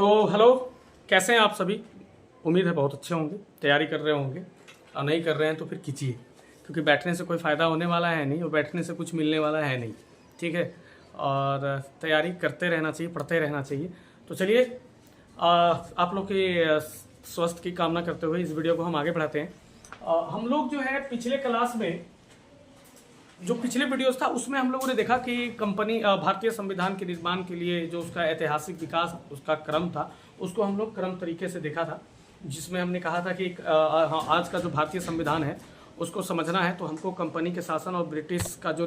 तो हेलो, कैसे हैं आप सभी। उम्मीद है बहुत अच्छे होंगे, तैयारी कर रहे होंगे। और नहीं कर रहे हैं तो फिर खींचिए, क्योंकि बैठने से कोई फ़ायदा होने वाला है नहीं और बैठने से कुछ मिलने वाला है नहीं। ठीक है, और तैयारी करते रहना चाहिए, पढ़ते रहना चाहिए। तो चलिए, आप लोग के स्वास्थ्य की कामना करते हुए इस वीडियो को हम आगे बढ़ाते हैं। हम लोग जो है पिछले क्लास में, जो पिछले वीडियोस था उसमें हम लोगों ने देखा कि कंपनी भारतीय संविधान के निर्माण के लिए जो उसका ऐतिहासिक विकास, उसका क्रम था, उसको हम लोग क्रम तरीके से देखा था। जिसमें हमने कहा था कि हाँ, आज का जो भारतीय संविधान है उसको समझना है तो हमको कंपनी के शासन और ब्रिटिश का जो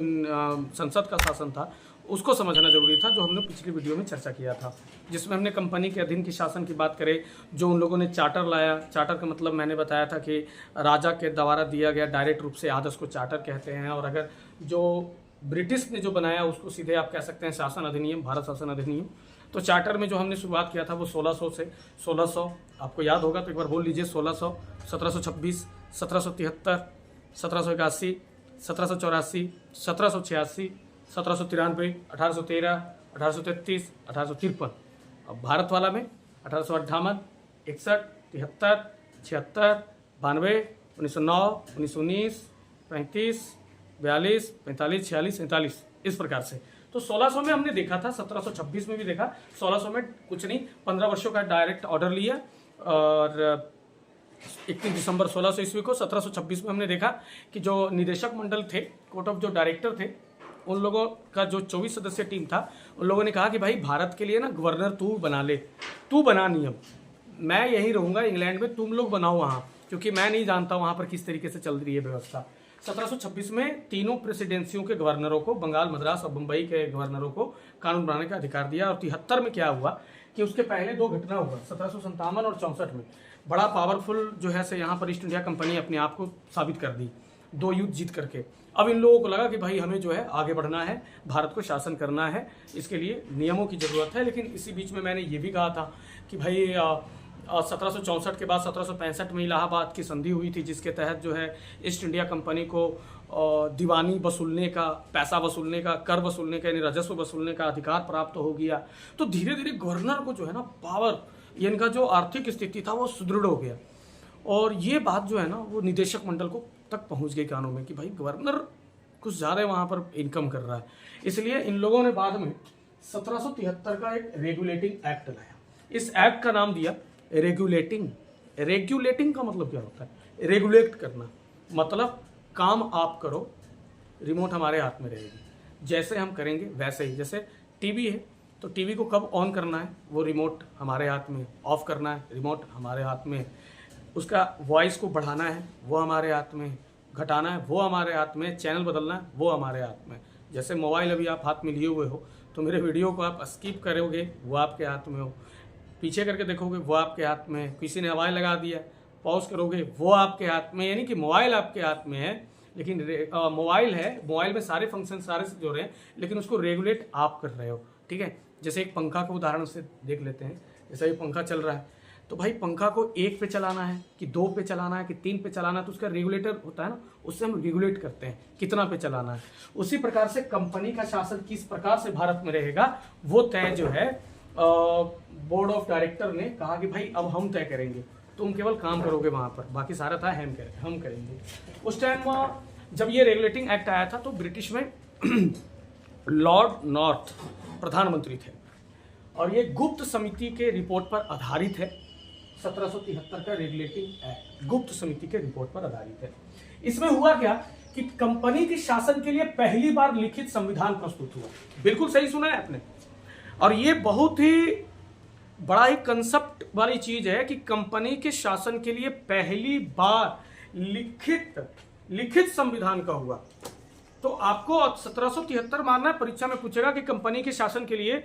संसद का शासन था उसको समझना जरूरी था, जो हमने पिछली वीडियो में चर्चा किया था। जिसमें हमने कंपनी के अधीन की शासन की बात करें, जो उन लोगों ने चार्टर लाया। चार्टर का मतलब मैंने बताया था कि राजा के द्वारा दिया गया डायरेक्ट रूप से आदेश को चार्टर कहते हैं। और अगर जो ब्रिटिश ने जो बनाया उसको सीधे आप कह सकते हैं शासन अधिनियम, भारत शासन अधिनियम। तो चार्टर में जो हमने शुरुआत किया था वो 1600 से 1600, आपको याद होगा तो एक बार बोल लीजिए। 1600, 1726, 1773, 1781, 1784, 1786, 1793, 1813, 1833, 1853। अब भारत वाला में 1858, 61, 73, 76, 92, 1909, 1919, 35, 42, 45, 46, 47, इस प्रकार से। तो 1600 में हमने देखा था, 1726 में भी देखा। 1600 में कुछ नहीं, 15 वर्षों का डायरेक्ट ऑर्डर लिया और 31 दिसंबर 1600 ईस्वी को 1726 में हमने देखा कि जो निदेशक मंडल थे, कोर्ट ऑफ जो डायरेक्टर थे, उन लोगों का जो 24 सदस्यीय टीम था, उन लोगों ने कहा कि भाई भारत के लिए ना गवर्नर तू बना ले, तू बना नियम, मैं यहीं रहूँगा इंग्लैंड में, तुम लोग बनाओ वहाँ, क्योंकि मैं नहीं जानता वहाँ पर किस तरीके से चल रही है व्यवस्था। 1726 में तीनों प्रेसिडेंसियों के गवर्नरों को, बंगाल, मद्रास और बम्बई के गवर्नरों को कानून बनाने का अधिकार दिया। और 73 में क्या हुआ कि उसके पहले दो घटना हुआ, 1757 और 64 में। बड़ा पावरफुल जो है से यहाँ पर ईस्ट इंडिया कंपनी अपने आप को साबित कर दी, दो युद्ध जीत करके। अब इन लोगों को लगा कि भाई हमें जो है आगे बढ़ना है, भारत को शासन करना है, इसके लिए नियमों की जरूरत है। लेकिन इसी बीच में मैंने ये भी कहा था कि भाई 1764 के बाद 1765 में इलाहाबाद की संधि हुई थी, जिसके तहत जो है ईस्ट इंडिया कंपनी को दीवानी वसूलने का, पैसा वसूलने का, कर वसूलने का, यानी राजस्व वसूलने का अधिकार प्राप्त हो गया। तो धीरे धीरे गवर्नर को जो है ना पावर, इनका जो आर्थिक स्थिति था वो सुदृढ़ हो गया। और ये बात जो है ना वो निदेशक मंडल को तक पहुंच गई कानों में कि भाई गवर्नर कुछ ज़्यादा वहाँ पर इनकम कर रहा है। इसलिए इन लोगों ने बाद में 1773 का एक रेगुलेटिंग एक्ट लाया। इस एक्ट का नाम दिया रेगुलेटिंग। रेगुलेटिंग का मतलब क्या होता है? रेगुलेट करना, मतलब काम आप करो, रिमोट हमारे हाथ में रहेगी, जैसे हम करेंगे वैसे ही। जैसे टीवी है तो टीवी को कब ऑन करना है वो रिमोट हमारे हाथ में, ऑफ करना है रिमोट हमारे हाथ में, उसका वॉइस को बढ़ाना है वो हमारे हाथ में, घटाना है वो हमारे हाथ में, चैनल बदलना है वो हमारे हाथ में। जैसे मोबाइल अभी आप हाथ में लिए हुए हो तो मेरे वीडियो को आप स्किप करोगे वो आपके हाथ में हो, पीछे करके देखोगे वो आपके हाथ में है, किसी ने आवाज़ लगा दिया पॉज करोगे वो आपके हाथ में। यानी कि मोबाइल आपके हाथ में है, लेकिन मोबाइल है, मोबाइल में सारे फंक्शन सारे से जुड़ रहे हैं, लेकिन उसको रेगुलेट आप कर रहे हो। ठीक है, जैसे एक पंखा को उदाहरण से देख लेते हैं। जैसे ये पंखा चल रहा है तो भाई पंखा को 1 पे चलाना है कि 2 पे चलाना है कि 3 पे चलाना है, तो उसका रेगुलेटर होता है ना, उससे हम रेगुलेट करते हैं कितना पे चलाना है। उसी प्रकार से कंपनी का शासन किस प्रकार से भारत में रहेगा वो तय जो है बोर्ड ऑफ डायरेक्टर ने कहा कि भाई अब हम तय करेंगे, तुम केवल काम करोगे वहाँ पर, बाकी सारा था हम करेंगे। उस टाइम जब ये रेगुलेटिंग एक्ट आया था तो ब्रिटिश में लॉर्ड नॉर्थ प्रधानमंत्री थे और ये गुप्त समिति के रिपोर्ट पर आधारित है। 1773 का रेगुलेटिंग एक्ट गुप्त समिति के रिपोर्ट पर आधारित है। इसमें हुआ क्या कि कंपनी के शासन के लिए पहली बार लिखित संविधान प्रस्तुत हुआ। बिल्कुल सही सुना है आपने। और ये बहुत ही बड़ा ही कंसेप्ट वाली चीज है कि कंपनी के शासन के लिए पहली बार लिखित संविधान का हुआ। तो आपको 1773 मानना है, परीक्षा में पूछेगा कि कंपनी के शासन के लिए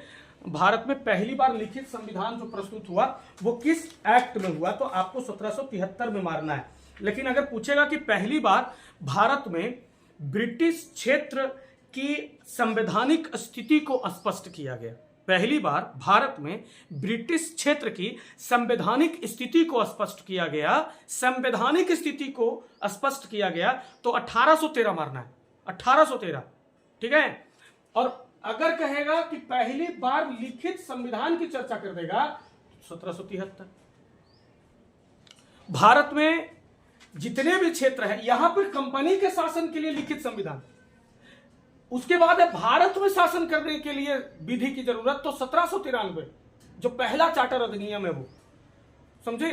भारत में पहली बार लिखित संविधान जो प्रस्तुत हुआ वो किस एक्ट में हुआ, तो आपको 1773 में मारना है। लेकिन अगर पूछेगा कि पहली बार भारत में ब्रिटिश क्षेत्र की संवैधानिक स्थिति को स्पष्ट किया गया, पहली बार भारत में ब्रिटिश क्षेत्र की संवैधानिक स्थिति को स्पष्ट किया गया, संवैधानिक स्थिति को स्पष्ट किया गया, तो 1813 मारना है, 1813। ठीक है। और अगर कहेगा कि पहली बार लिखित संविधान की चर्चा कर देगा 1773। भारत में जितने भी क्षेत्र है यहां पर कंपनी के शासन के लिए लिखित संविधान। उसके बाद है भारत में शासन करने के लिए विधि की जरूरत, तो 1793 जो पहला चार्टर अधिनियम है वो, समझे।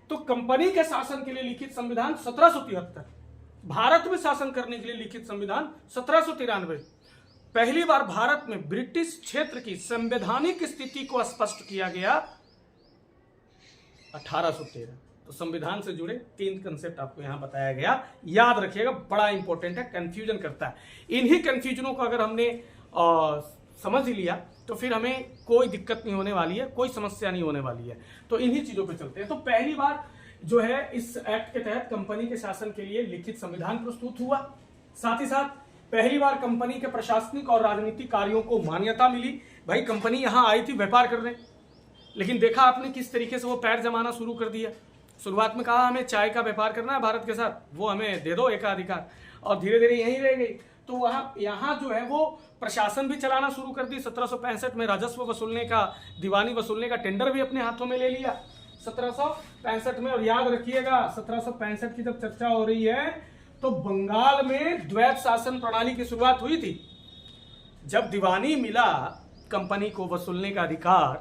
तो कंपनी के शासन के लिए लिखित संविधान 1773, भारत में शासन करने के लिए लिखित संविधान 1793। पहली बार भारत में ब्रिटिश क्षेत्र की संवैधानिक स्थिति को स्पष्ट किया गया 1813। तो संविधान से जुड़े 3 कंसेप्ट आपको यहां बताया गया, याद रखिएगा, बड़ा इंपॉर्टेंट है, कंफ्यूजन करता है। इन्हीं कंफ्यूजनों को अगर हमने समझ लिया तो फिर हमें कोई दिक्कत नहीं होने वाली है, कोई समस्या नहीं होने वाली है। तो इन्हीं चीजों पे चलते हैं। तो पहली बार जो है इस एक्ट के तहत कंपनी के शासन के लिए लिखित संविधान प्रस्तुत हुआ। साथ ही साथ पहली बार कंपनी के प्रशासनिक और राजनीतिक कार्यों को मान्यता मिली। भाई कंपनी यहां आई थी व्यापार करने, लेकिन देखा आपने किस तरीके से वो पैर जमाना शुरू कर दिया। शुरुआत में कहा हमें चाय का व्यापार करना है भारत के साथ, वो हमें दे दो एकाधिकार, और धीरे धीरे यहीं रह गई। तो यहाँ जो है वो प्रशासन भी चलाना शुरू कर दी। 1765 में राजस्व वसूलने का, दीवानी वसूलने का टेंडर भी अपने हाथों में ले लिया 1765 में। और याद रखिएगा 1765 की जब चर्चा हो रही है तो बंगाल में द्वैत शासन प्रणाली की शुरुआत हुई थी। जब दीवानी मिला कंपनी को वसूलने का अधिकार,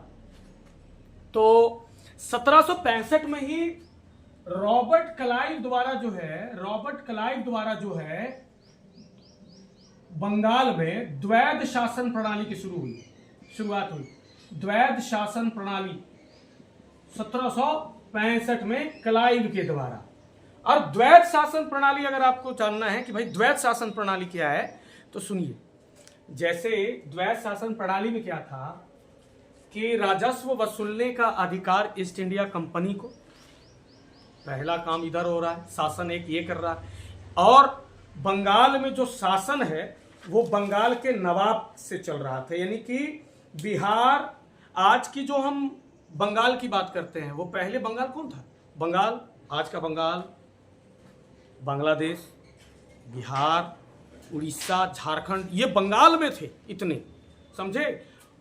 तो 1765 में ही रॉबर्ट क्लाइव द्वारा जो है बंगाल में द्वैध शासन प्रणाली की शुरुआत हुई। द्वैध शासन प्रणाली 1765 में क्लाइव के द्वारा। और द्वैध शासन प्रणाली अगर आपको जानना है कि भाई द्वैध शासन प्रणाली क्या है, तो सुनिए। जैसे द्वैध शासन प्रणाली में क्या था कि राजस्व वसूलने का अधिकार ईस्ट इंडिया कंपनी को, पहला काम इधर हो रहा है, शासन एक ये कर रहा है। और बंगाल में जो शासन है वो बंगाल के नवाब से चल रहा था। यानी कि बिहार, आज की जो हम बंगाल की बात करते हैं, वो पहले बंगाल कौन था? बंगाल, आज का बंगाल, बांग्लादेश, बिहार, उड़ीसा, झारखंड, ये बंगाल में थे इतने, समझे।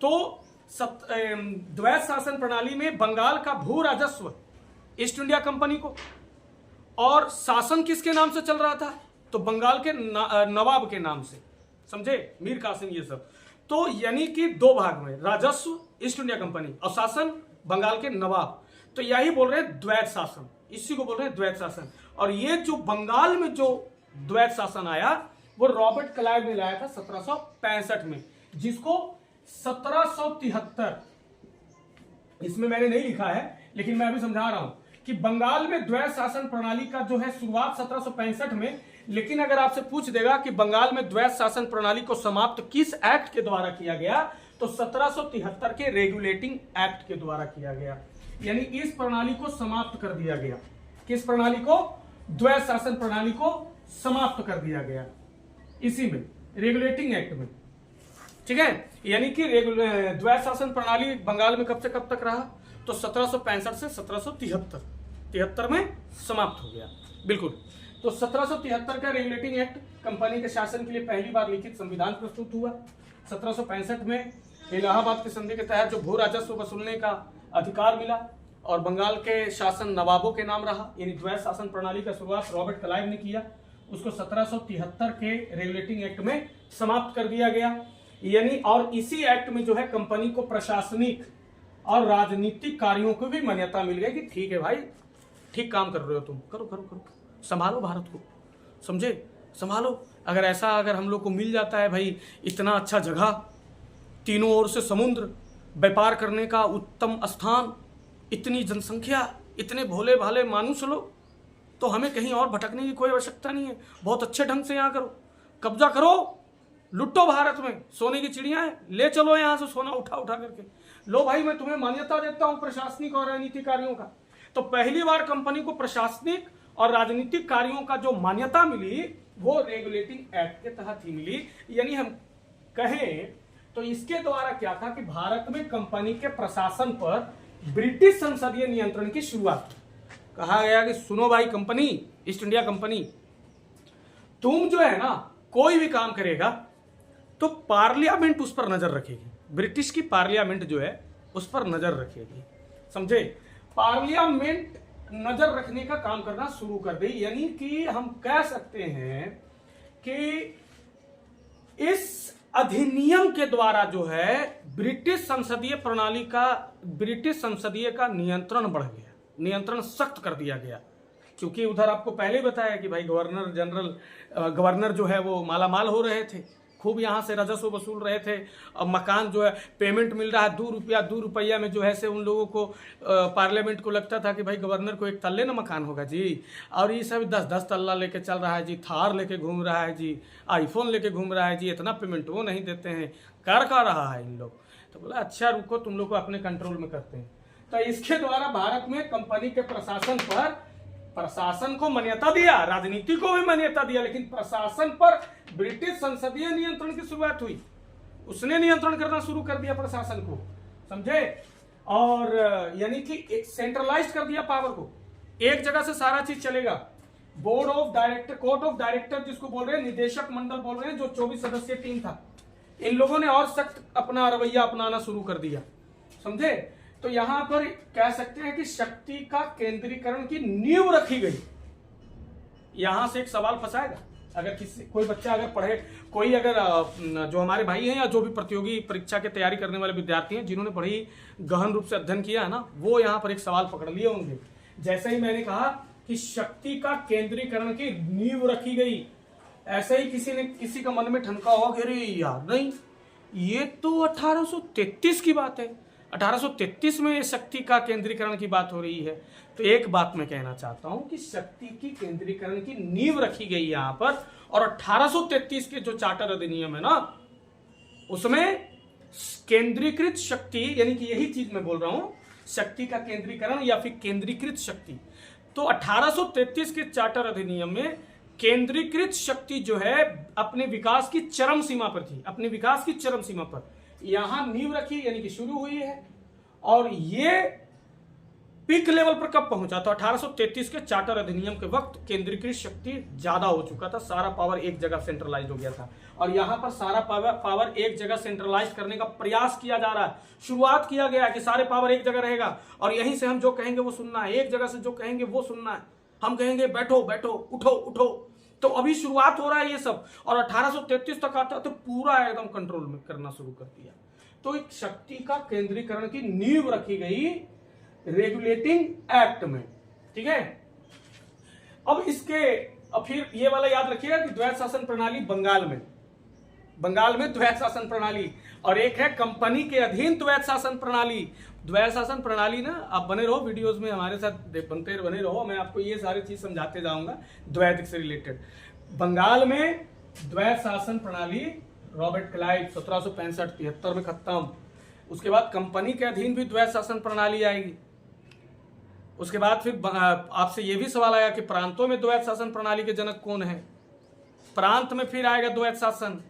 तो द्वैध शासन प्रणाली में बंगाल का भू राजस्व ईस्ट इंडिया कंपनी को, और शासन किसके नाम से चल रहा था? तो बंगाल के नवाब के नाम से, समझे, मीर कासिम, ये सब। तो यानी कि 2 भाग में, राजस्व ईस्ट इंडिया कंपनी और शासन बंगाल के नवाब। तो यही बोल रहे हैं द्वैध शासन, इसी को बोल रहे हैं द्वैध शासन। और ये जो बंगाल में जो द्वैध शासन आया वो रॉबर्ट क्लाइव ने लाया था 1765 में, जिसको 1773, इसमें मैंने नहीं लिखा है लेकिन मैं अभी समझा रहा हूं कि बंगाल में द्वैध शासन प्रणाली का जो है शुरुआत 1765 में। लेकिन अगर आपसे पूछ देगा कि बंगाल में द्वैध शासन प्रणाली को समाप्त किस एक्ट के द्वारा किया गया, तो 1773 के रेगुलेटिंग एक्ट के द्वारा किया गया। यानी इस प्रणाली को समाप्त कर दिया गया। किस प्रणाली को? द्वैध शासन प्रणाली को समाप्त कर दिया गया इसी में, रेगुलेटिंग एक्ट में, ठीक है। यानी कि द्वैध शासन प्रणाली बंगाल में कब से कब तक रहा? तो 1765 से 1773 में समाप्त हो गया, बिल्कुल। तो 1773 का रेगुलेटिंग एक्ट कंपनी के शासन के लिए पहली बार लिखित संविधान प्रस्तुत हुआ। 1765 में इलाहाबाद की संधि के तहत जो भू राजस्व वसूलने का अधिकार मिला और बंगाल के शासन नवाबों के नाम रहा, यानी द्वैध शासन प्रणाली का शुरुआत रॉबर्ट क्लाइव ने किया। उसको 1773 के रेगुलेटिंग एक्ट में समाप्त कर दिया गया। यानी और इसी एक्ट में जो है कंपनी को प्रशासनिक और राजनीतिक कार्यों को भी मान्यता मिल गई कि ठीक है भाई, ठीक काम कर रहे हो तुम, करो करो करो, संभालो भारत को, समझे, संभालो। अगर हम लोग को मिल जाता है भाई इतना अच्छा जगह, तीनों ओर से समुद्र, व्यापार करने का उत्तम स्थान, इतनी जनसंख्या, इतने भोले भाले मानुष लोग, तो हमें कहीं और भटकने की कोई आवश्यकता नहीं है। बहुत अच्छे ढंग से यहाँ करो, कब्जा करो, लुटो भारत में, सोने की चिड़िया है, ले चलो यहाँ से सोना उठा उठा करके, लो भाई मैं तुम्हें मान्यता देता हूँ प्रशासनिक और राजनीतिक कार्यों का। तो पहली बार कंपनी को प्रशासनिक और राजनीतिक कार्यों का जो मान्यता मिली वो रेगुलेटिंग एक्ट के तहत ही मिली। यानी हम कहें तो इसके द्वारा क्या था कि भारत में कंपनी के प्रशासन पर ब्रिटिश संसदीय नियंत्रण की शुरुआत। कहा गया कि सुनो भाई कंपनी, ईस्ट इंडिया कंपनी, तुम जो है ना कोई भी काम करेगा तो पार्लियामेंट उस पर नजर रखेगी, ब्रिटिश की पार्लियामेंट जो है उस पर नजर रखेगी, समझे। पार्लियामेंट नजर रखने का काम करना शुरू कर दी, यानी कि हम कह सकते हैं कि इस अधिनियम के द्वारा जो है ब्रिटिश संसदीय का नियंत्रण बढ़ गया, नियंत्रण सख्त कर दिया गया। क्योंकि उधर आपको पहले बताया कि भाई गवर्नर जो है वो मालामाल हो रहे थे, खूब यहाँ से राजस्व वसूल रहे थे। अब मकान जो है पेमेंट मिल रहा है 2 रुपया में, जो है से उन लोगों को पार्लियामेंट को लगता था कि भाई गवर्नर को 1 तल्ले ना मकान होगा जी, और ये सब 10-10 तल्ला लेके चल रहा है जी, थार लेके घूम रहा है जी, आईफोन लेके घूम रहा है जी, इतना पेमेंट वो नहीं देते हैं, कर का रहा है इन लोग। तो बोला अच्छा रुको, तुम लोग को अपने कंट्रोल में करते हैं। तो इसके द्वारा भारत में कंपनी के प्रशासन को मान्यता दिया, राजनीति को भी मान्यता दिया, लेकिन प्रशासन पर ब्रिटिश संसदीय नियंत्रण की शुरुआत हुई। उसने नियंत्रण करना शुरू कर दिया प्रशासन को, समझे। और यानी कि एक सेंट्रलाइज कर दिया पावर को, एक जगह से सारा चीज चलेगा। कोर्ट ऑफ डायरेक्टर जिसको बोल रहे हैं, निदेशक मंडल बोल रहे हैं, जो 24 सदस्यीय टीम था, इन लोगों ने और सख्त अपना रवैया अपनाना शुरू कर दिया, समझे। तो यहां पर कह सकते हैं कि शक्ति का केंद्रीकरण की नींव रखी गई। यहां से एक सवाल फंसाएगा, अगर कोई बच्चा अगर पढ़े, कोई अगर जो हमारे भाई हैं या जो भी प्रतियोगी परीक्षा की तैयारी करने वाले विद्यार्थी हैं जिन्होंने बड़ी गहन रूप से अध्ययन किया है ना, वो यहां पर एक सवाल पकड़ लिए होंगे। जैसे ही मैंने कहा कि शक्ति का केंद्रीकरण की नींव रखी गई, ऐसे ही किसी का मन में ठनका होगा कि अरे यार नहीं, ये तो 1833 की बात है, 1833 में शक्ति का केंद्रीकरण की बात हो रही है। तो एक बात मैं कहना चाहता हूं कि शक्ति की केंद्रीकरण की नींव रखी गई यहां पर, और 1833 के जो चार्टर अधिनियम है ना, उसमें केंद्रीकृत शक्ति, यानी कि यही चीज मैं बोल रहा हूं, शक्ति का केंद्रीकरण या फिर केंद्रीकृत शक्ति। तो 1833 के चार्टर अधिनियम में केंद्रीकृत शक्ति जो है अपने विकास की चरम सीमा पर थी, अपने विकास की चरम सीमा पर यहां नींव रखी, यानी कि शुरू हुई है। और ये पीक लेवल पर कब पहुंचा? तो 1833 के चार्टर अधिनियम के वक्त केंद्रीकृत शक्ति ज्यादा हो चुका था, सारा पावर एक जगह सेंट्रलाइज हो गया था। और यहां पर सारा पावर एक जगह सेंट्रलाइज करने का प्रयास किया जा रहा है, शुरुआत किया गया कि सारे पावर एक जगह रहेगा और यहीं से हम जो कहेंगे वो सुनना है, एक जगह से जो कहेंगे वो सुनना है। हम कहेंगे बैठो बैठो, उठो उठो। तो अभी शुरुआत हो रहा है ये सब, और 1833 तक आता तो पूरा एकदम कंट्रोल में करना शुरू कर दिया। तो एक शक्ति का केंद्रीकरण की नींव रखी गई रेगुलेटिंग एक्ट में, ठीक है। अब फिर ये वाला याद रखिएगा कि द्वैध शासन प्रणाली बंगाल में द्वैध शासन प्रणाली, और एक है कंपनी के अधीन द्वैध शासन प्रणाली। द्वैध शासन प्रणाली ना, आप बने रहो वीडियोस में हमारे साथ बने रहो, मैं आपको ये सारी चीज समझाते जाऊंगा द्वैध से रिलेटेड। बंगाल में द्वैध शासन प्रणाली रॉबर्ट क्लाइव 1765-73 में खत्म। उसके बाद कंपनी के अधीन भी द्वैध शासन प्रणाली आएगी। उसके बाद फिर आपसे यह भी सवाल आया कि प्रांतों में द्वैध शासन प्रणाली के जनक कौन है? प्रांत में फिर आएगा द्वैध शासन,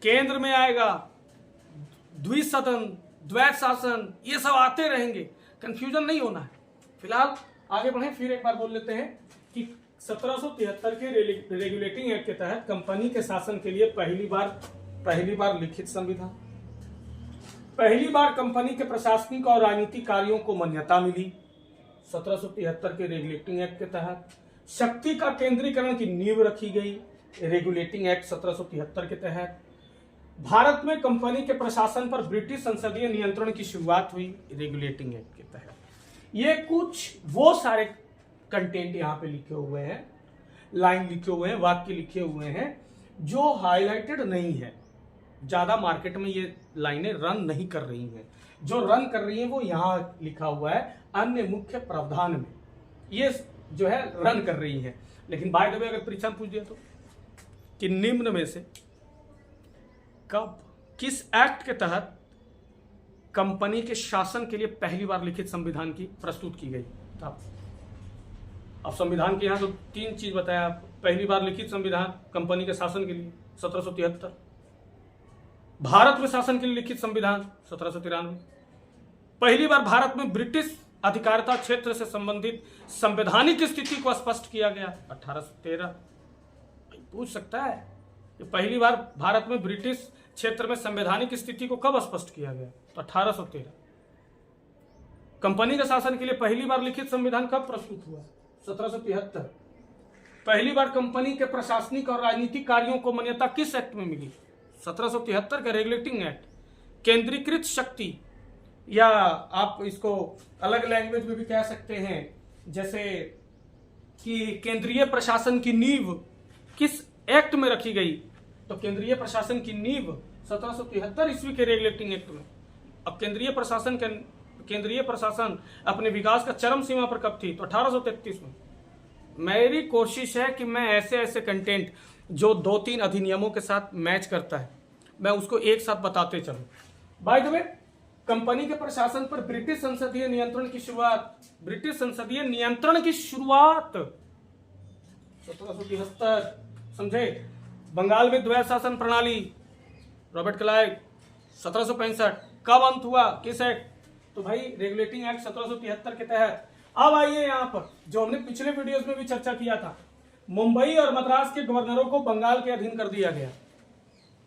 केंद्र में आएगा द्विसदन, द्वैध शासन, ये सब आते रहेंगे, कंफ्यूजन नहीं होना है। फिलहाल आगे बढ़े, फिर एक बार बोल लेते हैं कि 1773 के रेगुलेटिंग एक्ट के तहत कंपनी के शासन के लिए पहली बार लिखित संविधान, पहली बार कंपनी के प्रशासनिक और राजनीतिक कार्यों को मान्यता मिली 1773 के रेगुलेटिंग एक्ट के तहत। शक्ति का केंद्रीकरण की नींव रखी गई रेगुलेटिंग एक्ट 1773 के तहत। भारत में कंपनी के प्रशासन पर ब्रिटिश संसदीय नियंत्रण की शुरुआत हुई रेगुलेटिंग एक्ट के तहत। ये कुछ वो सारे कंटेंट यहाँ पे लिखे हुए हैं, लाइन लिखे हुए हैं, वाक्य लिखे हुए हैं जो हाईलाइटेड नहीं है। ज्यादा मार्केट में ये लाइनें रन नहीं कर रही हैं, जो रन कर रही हैं वो यहाँ लिखा हुआ है अन्य मुख्य प्रावधान में, ये जो है रन कर रही है। लेकिन बाय द वे अगर परीक्षा में पूछ दिया तो कि निम्न में से कब, किस एक्ट के तहत कंपनी के शासन के लिए पहली बार लिखित संविधान की प्रस्तुत की गई? अब संविधान के यहां तो 3 चीज बताया। पहली बार लिखित संविधान कंपनी के शासन के लिए 1773, भारत में शासन के लिए लिखित संविधान 1793, पहली बार भारत में ब्रिटिश अधिकारिता क्षेत्र से संबंधित संवैधानिक स्थिति को स्पष्ट किया गया 1813। पूछ सकता है कि पहली बार भारत में ब्रिटिश क्षेत्र में संवैधानिक स्थिति को कब स्पष्ट किया गया? तो 1813। कंपनी के शासन के लिए पहली बार लिखित संविधान कब प्रस्तुत हुआ? 1773। पहली बार कंपनी के प्रशासनिक और राजनीतिक कार्यों को मान्यता किस एक्ट में मिली? 1773 का रेगुलेटिंग एक्ट। केंद्रीकृत शक्ति, या आप इसको अलग लैंग्वेज में भी कह सकते हैं, जैसे कि केंद्रीय प्रशासन की नींव किस एक्ट में रखी गई? तो केंद्रीय प्रशासन की नींव 1773 ईस्वी के रेगुलेटिंग एक्ट में। अब केंद्रीय प्रशासन अपने विकास का चरम सीमा पर कब थी? तो 1833 में। मेरी कोशिश है कि मैं ऐसे ऐसे कंटेंट जो 2-3 अधिनियमों के साथ मैच करता है, मैं उसको एक साथ बताते चलूं। बाय द वे, कंपनी के प्रशासन पर ब्रिटिश संसदीय नियंत्रण की शुरुआत 1773, समझे। बंगाल में द्वैत शासन प्रणाली, रॉबर्ट क्लाइव, 1765। कब अंत हुआ? किस एक्ट? तो भाई रेगुलेटिंग एक्ट 1773 के तहत। अब आइए यहाँ पर, जो हमने पिछले वीडियोस में भी चर्चा किया था, मुंबई और मद्रास के गवर्नरों को बंगाल के अधीन कर दिया गया।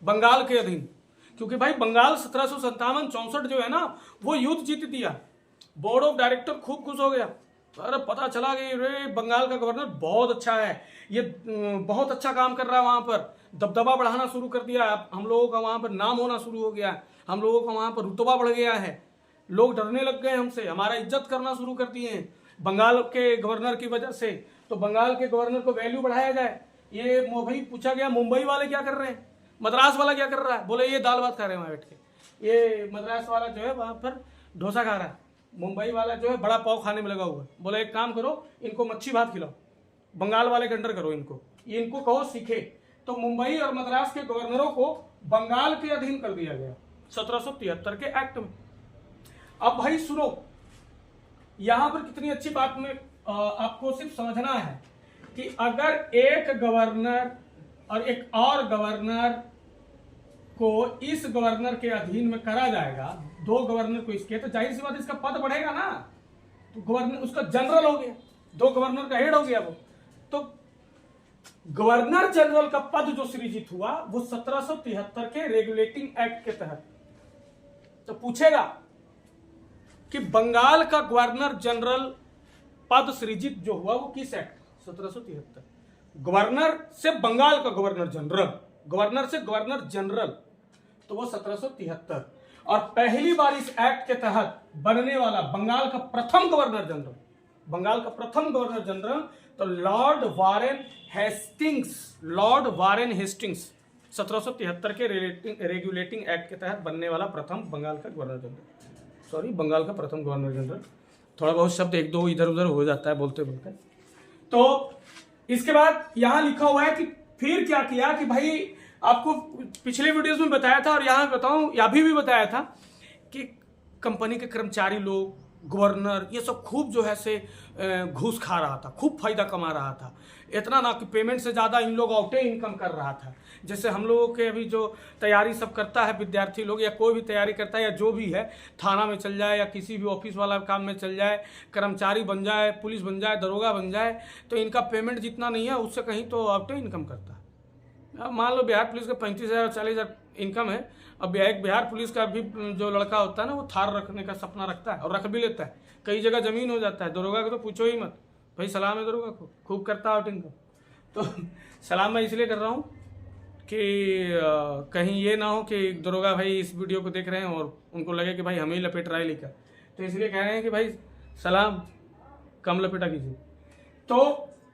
बंगाल के अधीन, क्योंकि भाई बंगाल 1757-64 जो है ना, वो युद्ध जीत दिया। बोर्ड ऑफ डायरेक्टर खूब खुश हो गया। अरे पता चला कि रे बंगाल का गवर्नर बहुत अच्छा है, ये बहुत अच्छा काम कर रहा है, वहां पर दबदबा बढ़ाना शुरू कर दिया, हम लोगों का वहां पर नाम होना शुरू हो गया, हम लोगों का वहां पर रुतबा बढ़ गया है, लोग डरने लग गए हमसे, हमारा इज्जत करना शुरू कर दिए हैं बंगाल के गवर्नर की वजह से। तो बंगाल के गवर्नर को वैल्यू बढ़ाया जाए। ये भाई पूछा गया मुंबई वाले क्या कर रहे हैं, मद्रास वाला क्या कर रहा है? बोले ये दाल भात खा रहे हैं वहां बैठ के। ये मद्रास वाला जो है वहां पर डोसा खा रहा है, मुंबई वाला जो है बड़ा पाव खाने में लगा हुआ है। बोले एक काम करो, इनको मच्छी भात खिलाओ, बंगाल वाले के अंडर करो, इनको कहो सीखे। तो मुंबई और मद्रास के गवर्नरों को बंगाल के अधीन कर दिया गया 1773 के एक्ट में। अब भाई सुनो, यहां पर कितनी अच्छी बात में आपको सिर्फ समझना है कि अगर एक गवर्नर और एक और गवर्नर को इस गवर्नर के अधीन में करा जाएगा, 2 गवर्नर को इसके, तो जाहिर सी बात इसका पद बढ़ेगा ना। तो गवर्नर उसका जनरल हो गया, 2 गवर्नर का हेड हो गया वो। तो गवर्नर जनरल का पद जो सृजित हुआ वो 1773 के रेगुलेटिंग एक्ट के तहत। तो पूछेगा कि बंगाल का गवर्नर जनरल पद सृजित जो हुआ वो किस एक्ट? 1773। गवर्नर से बंगाल का गवर्नर जनरल, गवर्नर से गवर्नर जनरल, तो वो 1773। और पहली बार इस एक्ट के तहत बनने वाला बंगाल का प्रथम गवर्नर जनरल, बंगाल का प्रथम गवर्नर जनरल, तो लॉर्ड वारेन हेस्टिंग्स 1773 के रेगुलेटिंग एक्ट के तहत बनने वाला प्रथम बंगाल का गवर्नर जनरल, बंगाल का प्रथम गवर्नर जनरल। थोड़ा बहुत शब्द 1-2 इधर उधर हो जाता है बोलते बोलते। तो इसके बाद यहां लिखा हुआ है कि फिर क्या किया कि भाई आपको पिछले वीडियोस में बताया था और यहां बताऊं, अभी भी बताया था कि कंपनी के कर्मचारी लोग, गवर्नर, ये सब खूब जो है से घूस खा रहा था, खूब फायदा कमा रहा था। इतना ना कि पेमेंट से ज़्यादा इन लोग आउटे इनकम कर रहा था। जैसे हम लोगों के अभी जो तैयारी सब करता है विद्यार्थी लोग, या कोई भी तैयारी करता है, या जो भी है, थाना में चल जाए या किसी भी ऑफिस वाला काम में चल जाए, कर्मचारी बन जाए, पुलिस बन जाए, दरोगा बन जाए, तो इनका पेमेंट जितना नहीं है उससे कहीं तो आउटे इनकम करता है। अब मान लो बिहार पुलिस का 35,000 40,000 इनकम है। अब बिहार पुलिस का भी जो लड़का होता है ना, वो थार रखने का सपना रखता है और रख भी लेता है, कई जगह जमीन हो जाता है। दरोगा को तो पूछो ही मत, भाई सलाम है दरोगा को, खूब करता आउट इनकम। तो सलाम मैं इसलिए कर रहा हूँ कि कहीं ये ना हो कि दरोगा भाई इस वीडियो को देख रहे हैं और उनको लगे कि भाई हमें ही लपेट रहा है लिखा, तो इसलिए कह रहे हैं कि भाई सलाम कम लपेटा कीजिए। तो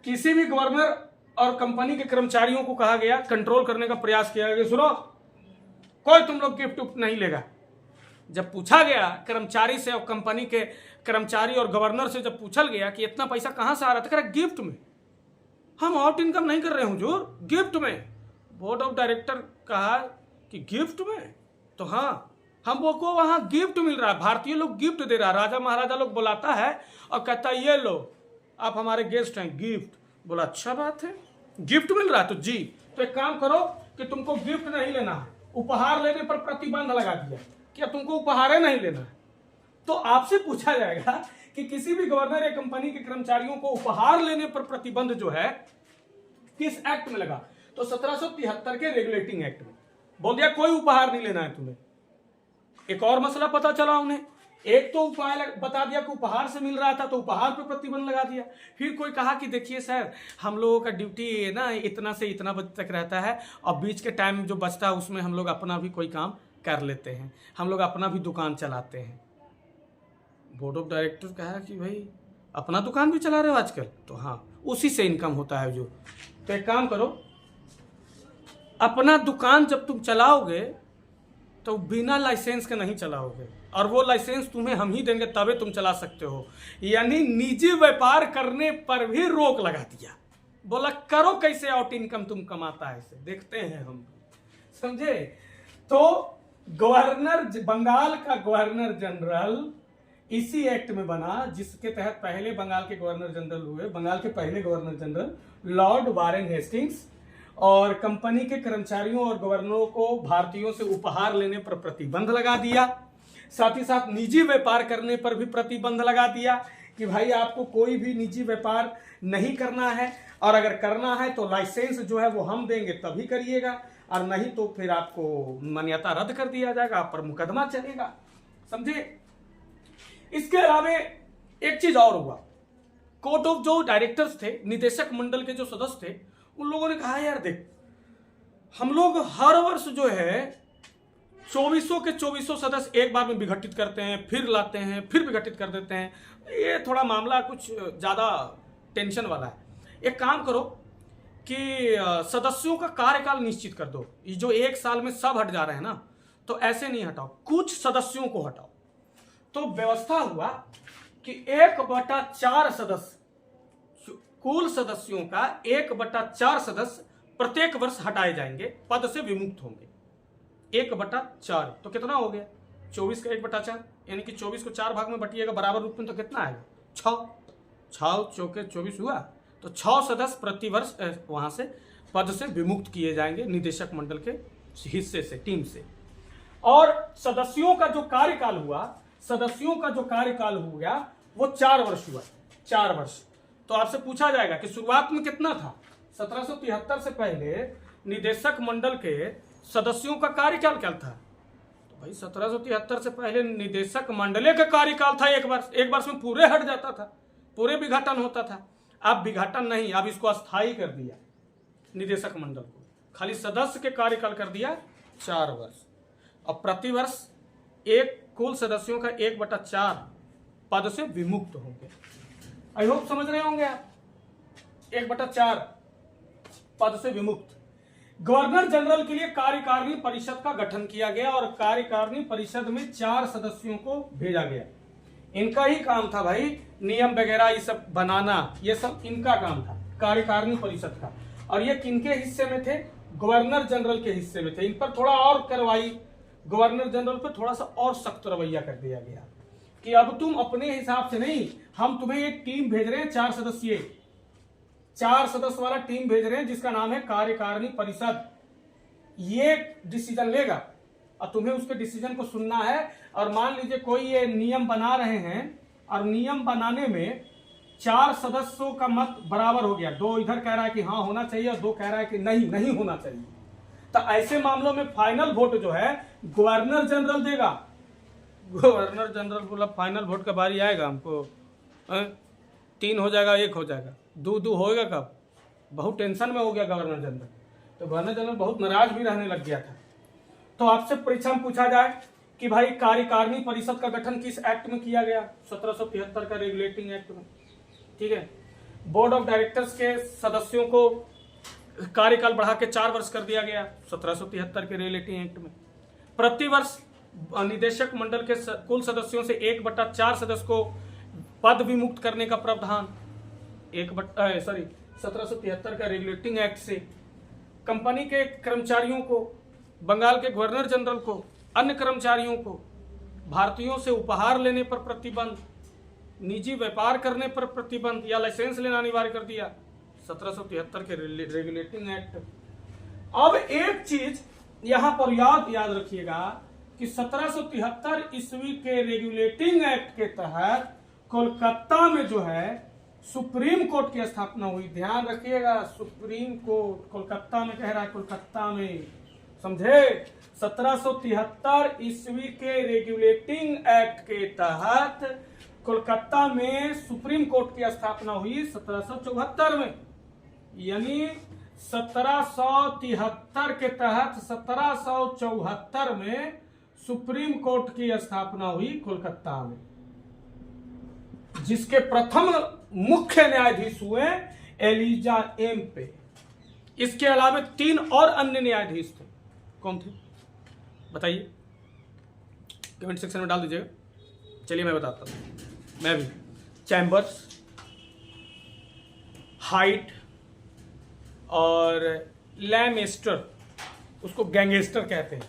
किसी भी गवर्नर और कंपनी के कर्मचारियों को कहा गया, कंट्रोल करने का प्रयास किया गया, सुनो कोई तुम लोग गिफ्ट उफ्ट नहीं लेगा। जब पूछा गया कर्मचारी से और कंपनी के कर्मचारी और गवर्नर से, जब पूछा गया कि इतना पैसा कहां से आ रहा था, कह रहा गिफ्ट में, हम आउट इनकम नहीं कर रहे हैं हुजूर, गिफ्ट में। बोर्ड ऑफ डायरेक्टर कहा कि गिफ्ट में, तो हाँ हम वो को वहां गिफ्ट मिल रहा है, भारतीय लोग गिफ्ट दे रहा है, राजा महाराजा लोग बुलाता है और कहता है ये लो आप हमारे गेस्ट हैं, गिफ्ट। बोला अच्छा बात है, गिफ्ट मिल रहा है तो जी, तो एक काम करो कि तुमको गिफ्ट नहीं लेना है, उपहार लेने पर प्रतिबंध लगा दिया कि अब तुमको उपहार नहीं लेना है। तो आपसे पूछा जाएगा कि किसी भी गवर्नर या कंपनी के कर्मचारियों को उपहार लेने पर प्रतिबंध जो है किस एक्ट में लगा? तो 1773 के रेगुलेटिंग एक्ट में। बोल दिया कोई उपहार नहीं लेना है तुम्हें। एक और मसला पता चला उन्हें एक तो उपाय बता दिया कि उपहार से मिल रहा था तो उपहार पे प्रतिबंध लगा दिया। फिर कोई कहा कि देखिए सर, हम लोगों का ड्यूटी ना इतना से इतना बजे तक रहता है और बीच के टाइम जो बचता है उसमें हम लोग अपना भी कोई काम कर लेते हैं, हम लोग अपना भी दुकान चलाते हैं। बोर्ड ऑफ डायरेक्टर कहा कि भाई अपना दुकान भी चला रहे हो आजकल, तो हाँ उसी से इनकम होता है जो। तो एक काम करो, अपना दुकान जब तुम चलाओगे तो बिना लाइसेंस के नहीं चलाओगे, और वो लाइसेंस तुम्हें हम ही देंगे तभी तुम चला सकते हो। यानी निजी व्यापार करने पर भी रोक लगा दिया। बोला करो कैसे आउट इनकम तुम कमाता है, इसे देखते हैं हम, समझे। तो गवर्नर, बंगाल का गवर्नर जनरल इसी एक्ट में बना, जिसके तहत पहले बंगाल के गवर्नर जनरल हुए, बंगाल के पहले governor general Lord Warren Hastings, और कंपनी के कर्मचारियों और गवर्नरों को भारतीयों से उपहार लेने पर प्रतिबंध लगा दिया। साथ ही साथ निजी व्यापार करने पर भी प्रतिबंध लगा दिया कि भाई आपको कोई भी निजी व्यापार नहीं करना है, और अगर करना है तो लाइसेंस जो है वो हम देंगे तभी करिएगा, और नहीं तो फिर आपको मान्यता रद्द कर दिया जाएगा, आप पर मुकदमा चलेगा, समझे। इसके अलावा एक चीज और हुआ, कोर्ट ऑफ जो डायरेक्टर्स थे, निदेशक मंडल के जो सदस्य थे, उन लोगों ने कहा यार देख, हम लोग हर वर्ष जो है 2400 के 2400 सदस्य एक बार में विघटित करते हैं, फिर लाते हैं, फिर विघटित कर देते हैं, ये थोड़ा मामला कुछ ज्यादा टेंशन वाला है। एक काम करो कि सदस्यों का कार्यकाल निश्चित कर दो, ये जो एक साल में सब हट जा रहे हैं ना, तो ऐसे नहीं हटाओ, कुछ सदस्यों को हटाओ। तो व्यवस्था हुआ कि 1/4 सदस्य, कुल सदस्यों का 1/4 सदस्य प्रत्येक वर्ष हटाए जाएंगे, पद से विमुक्त होंगे। 1/4 तो कितना हो गया, 24 का 1/4, यानी कि 24 को 4 भाग में बटिएगा बराबर रूप में, तो कितना आएगा 6, 6 चौके 24 हुआ। तो 6 सदस्य प्रतिवर्ष वहां से पद से विमुक्त किए जाएंगे निदेशक मंडल के हिस्से से, टीम से। और सदस्यों का जो कार्यकाल हुआ, सदस्यों का जो कार्यकाल हो गया वो 4 वर्ष हुआ, 4 वर्ष। तो आपसे पूछा जाएगा कि शुरुआत में कितना था, 1773 से पहले निदेशक मंडल के सदस्यों का कार्यकाल क्या था। तो भाई 1773 से पहले निदेशक मंडल का कार्यकाल था 1 वर्ष, 1 वर्ष में पूरे हट जाता था, पूरे विघटन होता था। अब विघटन नहीं, अब इसको अस्थायी कर दिया निदेशक मंडल को, खाली सदस्य के कार्यकाल कर दिया 4 वर्ष, और प्रतिवर्ष एक कुल सदस्यों का 1/4 पद से विमुक्त होंगे। आई होप समझ रहे होंगे आप, 1/4 पद से विमुक्त। गवर्नर जनरल के लिए कार्यकारिणी परिषद का गठन किया गया, और कार्यकारिणी परिषद में 4 सदस्यों को भेजा गया। इनका ही काम था भाई नियम वगैरह ये सब बनाना, ये सब इनका काम था कार्यकारिणी परिषद का। और ये किनके हिस्से में थे, गवर्नर जनरल के हिस्से में थे। इन पर थोड़ा और कार्रवाई, गवर्नर जनरल पर थोड़ा सा और सख्त रवैया कर दिया गया कि अब तुम अपने हिसाब से नहीं, हम तुम्हें एक टीम भेज रहे हैं 4 सदस्यीय, 4 सदस्य वाला टीम भेज रहे हैं जिसका नाम है कार्यकारिणी परिषद। ये डिसीजन लेगा और तुम्हें उसके डिसीजन को सुनना है। और मान लीजिए कोई ये नियम बना रहे हैं और नियम बनाने में 4 सदस्यों का मत बराबर हो गया, 2 इधर कह रहा है कि हाँ होना चाहिए और 2 कह रहा है कि नहीं नहीं होना चाहिए, तो ऐसे मामलों में फाइनल वोट जो है गवर्नर जनरल देगा। गवर्नर जनरल बोला फाइनल वोट का बारी आएगा हमको, 3 हो जाएगा 1 हो जाएगा, 2 होएगा कब, बहुत टेंशन में हो गया गवर्नर जनरल। तो गवर्नर जनरल बहुत नाराज भी रहने लग गया था। तो आपसे परीक्षा में पूछा जाए कि भाई कार्यकारिणी परिषद का गठन किस एक्ट में किया गया, 1773 का रेगुलेटिंग एक्ट में, ठीक है। बोर्ड ऑफ डायरेक्टर्स के सदस्यों को कार्यकाल बढ़ा के 4 वर्ष कर दिया गया 1773 के रेगुलेटिंग एक्ट में। प्रतिवर्ष निदेशक मंडल के कुल सदस्यों से 1/4 सदस्य को पद विमुक्त करने का प्रावधान 1773 का रेगुलेटिंग एक्ट से। कंपनी के कर्मचारियों को, बंगाल के गवर्नर जनरल को, अन्य कर्मचारियों को भारतीयों से उपहार लेने पर प्रतिबंध, निजी व्यापार करने पर प्रतिबंध या लाइसेंस लेना अनिवार्य कर दिया 1773 के रेगुलेटिंग एक्ट। अब एक चीज यहां पर याद रखिएगा कि 1773 ईस्वी के रेगुलेटिंग एक्ट के तहत कोलकाता में जो है सुप्रीम कोर्ट की स्थापना हुई। ध्यान रखिएगा, सुप्रीम कोर्ट कोलकाता में कह रहा है, कोलकाता में, समझे। 1773 ईस्वी के रेगुलेटिंग एक्ट के तहत कोलकाता में सुप्रीम कोर्ट की स्थापना हुई 1774 में, यानी 1773 के तहत 1774 में सुप्रीम कोर्ट की स्थापना हुई कोलकाता में, जिसके प्रथम मुख्य न्यायाधीश हुए एलिजा एम्पे। इसके अलावा 3 और अन्य न्यायाधीश थे। कौन थे बताइए, कमेंट सेक्शन में डाल दीजिएगा। चलिए मैं बताता हूं। मैं भी चैम्बर्स, हाइट और लैमेस्टर, उसको गैंगस्टर कहते हैं,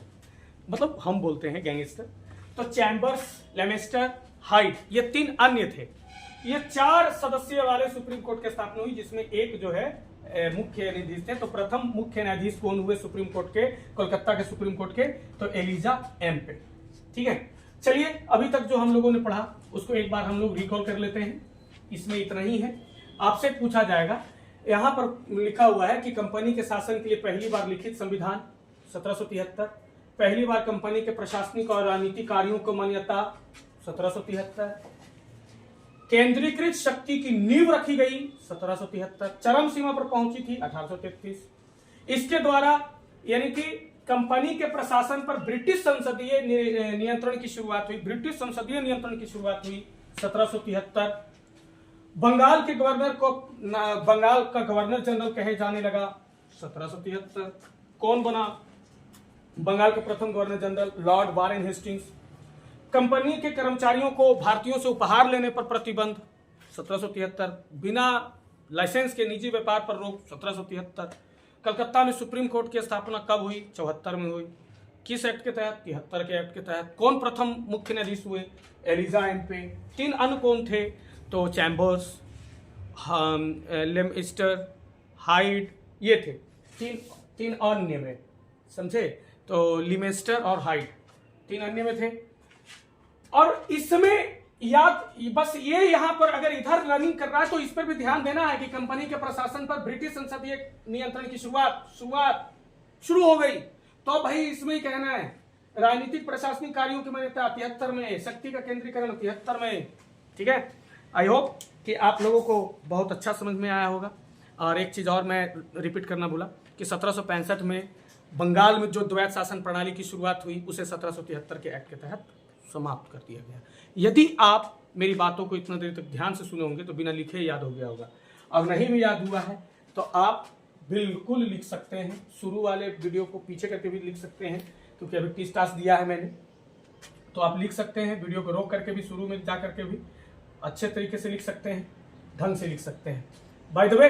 मतलब हम बोलते हैं गैंगस्टर। तो चैम्बर्स, लैमेस्टर, हाइट, ये 3 अन्य थे। ये 4 सदस्य वाले सुप्रीम कोर्ट की स्थापना हुई, जिसमें एक जो है मुख्य न्यायाधीश थे। तो प्रथम मुख्य न्यायाधीश कौन हुए सुप्रीम कोर्ट के, कोलकाता के सुप्रीम कोर्ट के? तो एलिजा एम्पे। ठीक है, चलिए अभी तक जो हम लोगों ने पढ़ा उसको एक बार हम लोग रिकॉल कर लेते हैं। इसमें इतना ही है। आपसे पूछा जाएगा, यहां पर लिखा हुआ है कि कंपनी के शासन के लिए पहली बार लिखित संविधान 1773, पहली बार कंपनी के प्रशासनिक और राजनीतिक कार्यों को मान्यता 1773, केंद्रीकृत शक्ति की नींव रखी गई 1773, चरम सीमा पर पहुंची थी 1833। इसके द्वारा यानी कि कंपनी के प्रशासन पर ब्रिटिश संसदीय नियंत्रण की शुरुआत हुई, ब्रिटिश संसदीय नियंत्रण की शुरुआत हुई 1773। बंगाल के गवर्नर को बंगाल का गवर्नर जनरल कहे जाने लगा 1773। कौन बना बंगाल के प्रथम governor general? Lord Warren Hastings. Company के कर्मचारियों को भारतीयों से उपहार लेने पर प्रतिबंध 1773। बिना लाइसेंस के निजी व्यापार पर रोक 1773। कलकत्ता में सुप्रीम कोर्ट की स्थापना कब हुई? 74 में हुई। किस एक्ट के तहत? 73 के एक्ट के तहत। कौन प्रथम मुख्य न्यायाधीश हुए? एलिजा एम्पे। 3 अन्य कौन थे? तो चैम्बर्स, लेमेस्टर, हाइड, ये थे 3 अन्य में, समझे? तो लिमेस्टर और हाइड 3 अन्य में थे। और इसमें याद बस ये यहां पर अगर इधर रनिंग कर रहा है तो इस पर भी ध्यान देना है कि कंपनी के प्रशासन पर ब्रिटिश संसदीय नियंत्रण की शुरुआत शुरू हो गई। तो भाई इसमें ही कहना है राजनीतिक प्रशासनिक कार्यों की मान्यता 73 में, शक्ति का केंद्रीकरण 73 में। ठीक है, आई होप कि आप लोगों को बहुत अच्छा समझ में आया होगा। और एक चीज और मैं रिपीट करना भूला कि 1765 में बंगाल में जो द्वैत शासन प्रणाली की शुरुआत हुई उसे 1773 के एक्ट के तहत समाप्त कर दिया गया। यदि आप मेरी बातों को इतना देर तक ध्यान से सुने होंगे तो बिना लिखे याद हो गया होगा। और नहीं भी याद हुआ है तो आप बिल्कुल लिख सकते हैं, शुरू वाले वीडियो को पीछे करके भी लिख सकते हैं, क्योंकि अभी 30 टास्क दिया है मैंने, तो आप लिख सकते हैं। वीडियो को रोक करके भी, शुरू में जा करके भी अच्छे तरीके से लिख सकते हैं, ढंग से लिख सकते हैं। बाय द वे,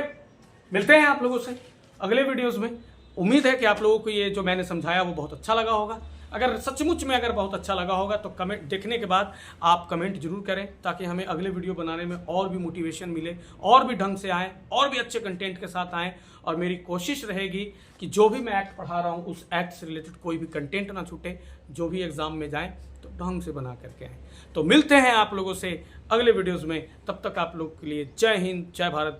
मिलते हैं आप लोगों से अगले वीडियोज़ में। उम्मीद है कि आप लोगों को ये जो मैंने समझाया वो बहुत अच्छा लगा होगा। अगर सचमुच में अगर बहुत अच्छा लगा होगा तो कमेंट देखने के बाद आप कमेंट जरूर करें, ताकि हमें अगले वीडियो बनाने में और भी मोटिवेशन मिले, और भी ढंग से आएँ, और भी अच्छे कंटेंट के साथ आएँ। और मेरी कोशिश रहेगी कि जो भी मैं एक्ट पढ़ा रहा हूँ उस एक्ट से रिलेटेड कोई भी कंटेंट ना छूटे, जो भी एग्जाम में जाएँ तो ढंग से बना करके आएँ। तो मिलते हैं आप लोगों से अगले वीडियोज़ में, तब तक आप लोग के लिए जय हिंद, जय भारत।